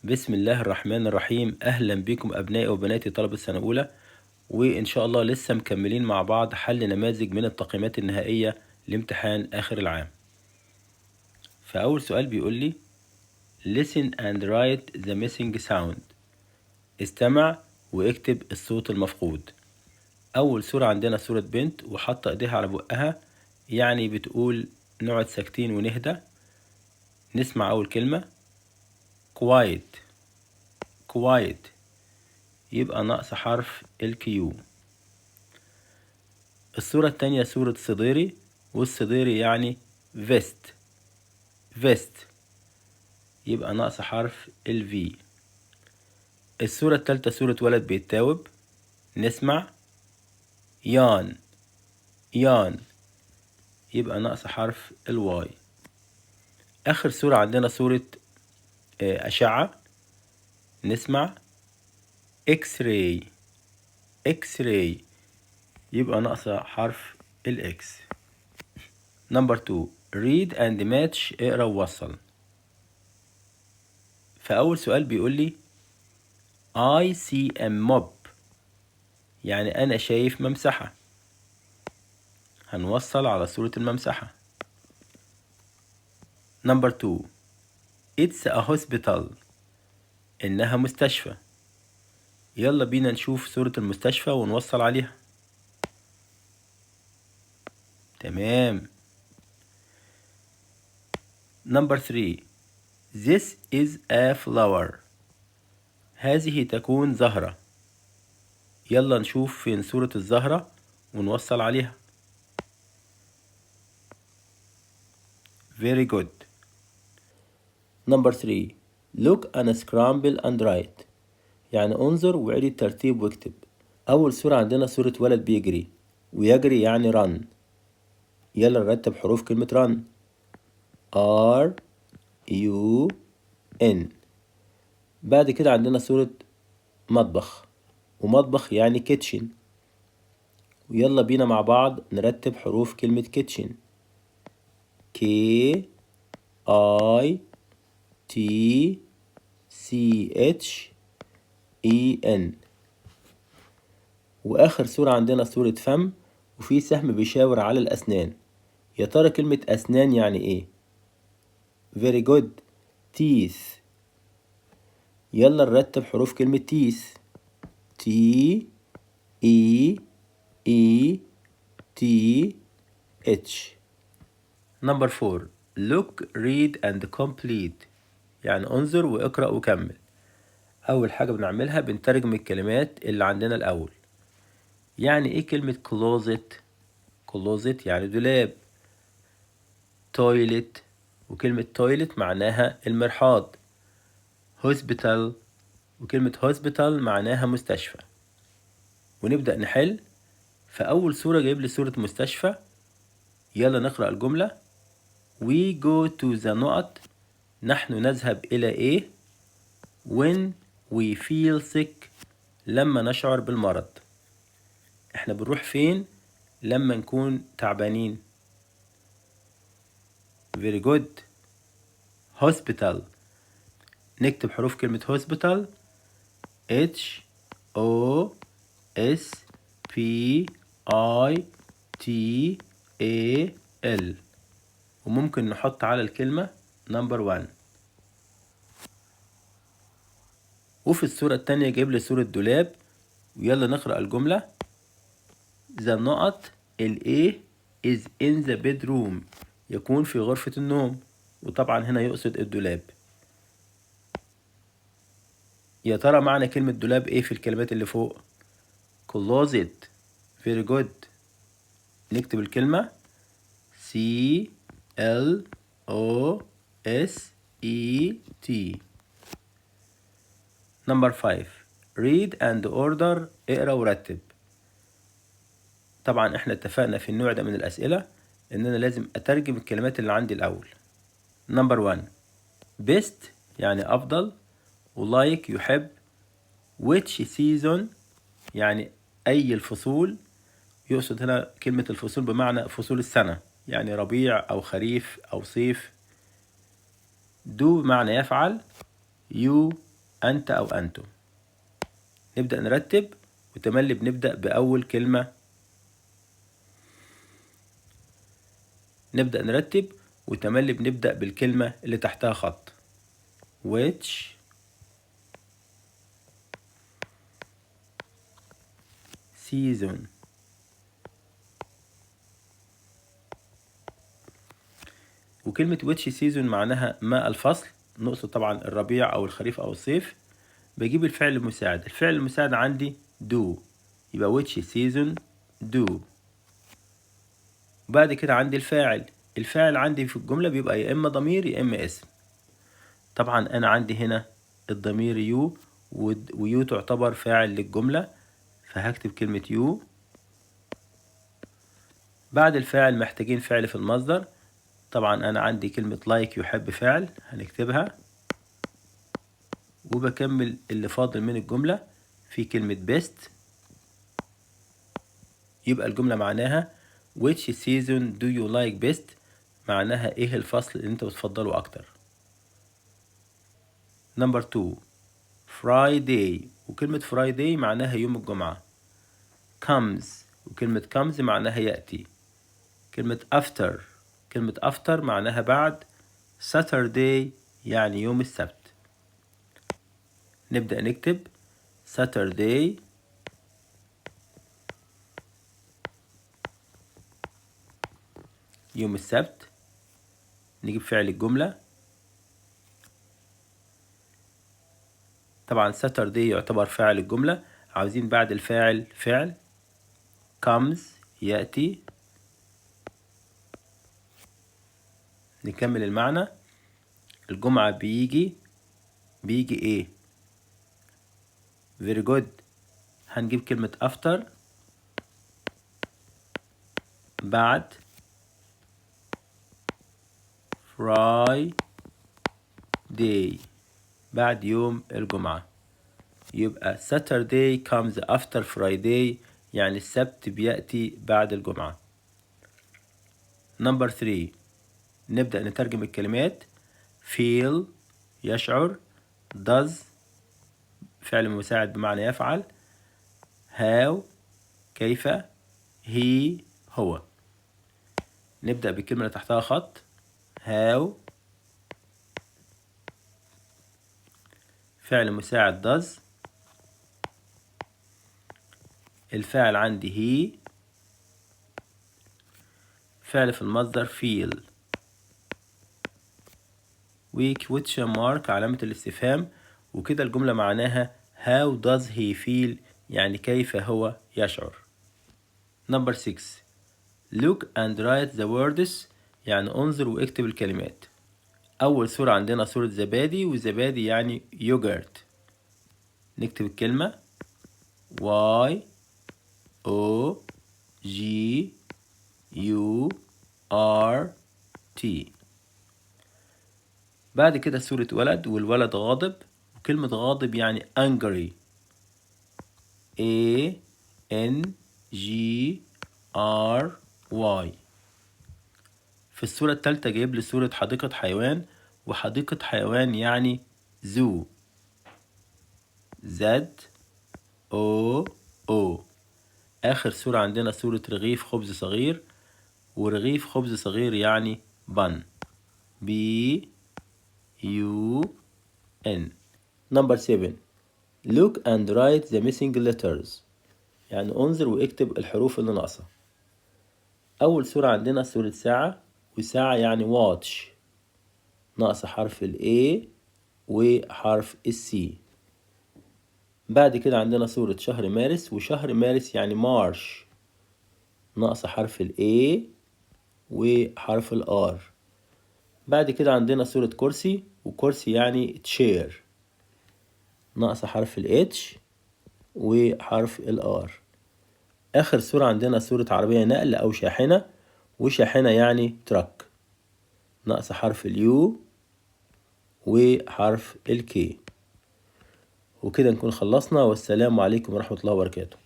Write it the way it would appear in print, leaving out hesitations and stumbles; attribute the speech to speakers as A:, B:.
A: بسم الله الرحمن الرحيم. أهلا بكم أبنائي وبناتي طلبة سنة أولى، وإن شاء الله لسه مكملين مع بعض حل نماذج من التقييمات النهائية لامتحان آخر العام. فأول سؤال بيقول لي Listen and write the missing sound. استمع واكتب الصوت المفقود. أول صورة عندنا صورة بنت وحاطة إيديها على بقها، يعني بتقول نقعد ساكتين ونهدى. نسمع أول كلمة quiet. يبقى ناقص حرف الكيو. الصورة التانية صورة صديري، والصديري يعني فيست يبقى ناقص حرف الفي. الصورة التالتة صورة ولد بيتاوب. نسمع يان يبقى ناقص حرف الواي. آخر صورة عندنا صورة أشعة. نسمع اكس راي يبقى ناقص حرف الاكس. نمبر 2 read and match. اقرأ ووصل. فأول سؤال بيقول لي I see a mop، يعني أنا شايف ممسحة. هنوصل على صورة الممسحة. نمبر 2 It's a hospital، إنها مستشفى. يلا بينا نشوف صورة المستشفى ونوصل عليها. تمام. نمبر 3 This is a flower، هذه تكون زهرة. يلا نشوف فين صورة الزهرة ونوصل عليها. Very good. نمبر 3 Look and scramble and write، يعني انظر وعيد الترتيب واكتب. أول صورة عندنا صورة ولد بيجري، ويجري يعني run. يلا نرتب حروف كلمة run. R U N. بعد كده عندنا صورة مطبخ، ومطبخ يعني kitchen. ويلا بينا مع بعض نرتب حروف كلمة kitchen. K I T C H E N. وآخر صورة عندنا صورة فم، وفي سهم بيشاور على الأسنان. يا ترى كلمة أسنان يعني إيه؟ Very good. teeth. يلا نرتب حروف كلمة teeth. T E E T H. Number 4 Look, read and complete، يعني انظر واقرأ وكمل. أول حاجة بنعملها بنترجم الكلمات اللي عندنا الأول. يعني إيه كلمة closet يعني دولاب. toilet، وكلمة toilet معناها المرحاض. hospital، وكلمة hospital معناها مستشفى. ونبدأ نحل. فأول صورة جايب لي صورة مستشفى. يلا نقرأ الجملة. We go to the نقط، نحن نذهب إلى إيه؟ when we feel sick، لما نشعر بالمرض. إحنا بنروح فين لما نكون تعبانين؟ Very good. hospital. نكتب حروف كلمة hospital. H O S P I T A L. وممكن نحط على الكلمة نمبر 1. وفي الصورة التانية جايب لي صورة دولاب. ويلا نقرأ الجملة. The نقط ال A is in the bedroom، يكون في غرفة النوم. وطبعا هنا يقصد الدولاب. يا ترى معنى كلمة دولاب ايه في الكلمات اللي فوق؟ closet. very good. نكتب الكلمة C L O S E T. Number 5 read and order. اقرأ ورتب. طبعا احنا اتفقنا في النوع ده من الأسئلة ان انا لازم اترجم الكلمات اللي عندي الأول. Number 1 best يعني أفضل، ولايك يحب، which season يعني أي الفصول. يقصد هنا كلمة الفصول بمعنى فصول السنة، يعني ربيع أو خريف أو صيف. do بمعنى يفعل. you أنت أو أنتم. نبدأ نرتب، وتملي بنبدأ بأول كلمة. نبدأ نرتب وتملي بنبدأ بالكلمة اللي تحتها خط. which season. وكلمة which season معناها ما الفصل، نقصد طبعا الربيع أو الخريف أو الصيف. بجيب الفعل المساعد. الفعل المساعد عندي do، يبقى which season do. وبعد كده عندي الفاعل. الفاعل عندي في الجملة بيبقى يا إما ضمير يا إما اسم. طبعا أنا عندي هنا الضمير يو، ويو تعتبر فاعل للجملة، فهكتب كلمة يو. بعد الفاعل محتاجين فعل في المصدر. طبعا أنا عندي كلمة like يحب فاعل، هنكتبها. وبكمل اللي فاضل من الجملة في كلمة best. يبقى الجملة معناها which season do you like best، معناها ايه الفصل اللي انت بتفضله اكتر. نمبر 2 Friday، وكلمة Friday معناها يوم الجمعة. comes، وكلمة comes معناها يأتي. كلمة after معناها بعد. Saturday يعني يوم السبت. نبدأ نكتب Saturday يوم السبت. نجيب فعل الجملة. طبعا Saturday يعتبر فاعل الجملة، عاوزين بعد الفاعل فعل. comes يأتي. نكمل المعنى. الجمعة بيجي ايه؟ very good. هنجيب كلمة after بعد Friday، بعد يوم الجمعة. يبقى Saturday comes after Friday، يعني السبت بيأتي بعد الجمعة. نمبر 3 نبدأ نترجم الكلمات. feel يشعر. does فعل مساعد بمعنى يفعل. how كيف. he هو. نبدأ بالكلمة اللي تحتها خط. how فعل مساعد does. الفاعل عندي he. فعل في المصدر feel. و question mark علامة الاستفهام. وكده الجملة معناها how does he feel، يعني كيف هو يشعر. نمبر 6 look and write the words، يعني انظر واكتب الكلمات. أول صورة عندنا صورة زبادي، وزبادي يعني يوجرت. نكتب الكلمة Y O G U R T. بعد كده صورة ولد، والولد غاضب، وكلمة غاضب يعني angry. A N G R Y. في الصورة التالتة جايب لي صورة حديقة حيوان، وحديقة حيوان يعني zoo. Z O O. آخر صورة عندنا صورة رغيف خبز صغير، ورغيف خبز صغير يعني bun. B U N. نمبر 7 look and write the missing letters، يعني انظر واكتب الحروف اللي ناقصة. أول صورة عندنا صورة ساعة، وساعة يعني watch، ناقصة حرف ال A وحرف ال C. بعد كده عندنا صورة شهر مارس، وشهر مارس يعني مارش، ناقصة حرف ال A وحرف ال R. بعد كده عندنا صورة كرسي، وكرسي يعني chair، ناقصة حرف ال H وحرف ال R. آخر صورة عندنا صورة عربية نقل أو شاحنة، وشاحنة يعني truck، ناقصة حرف ال U وحرف ال K. وكده نكون خلصنا، والسلام عليكم ورحمة الله وبركاته.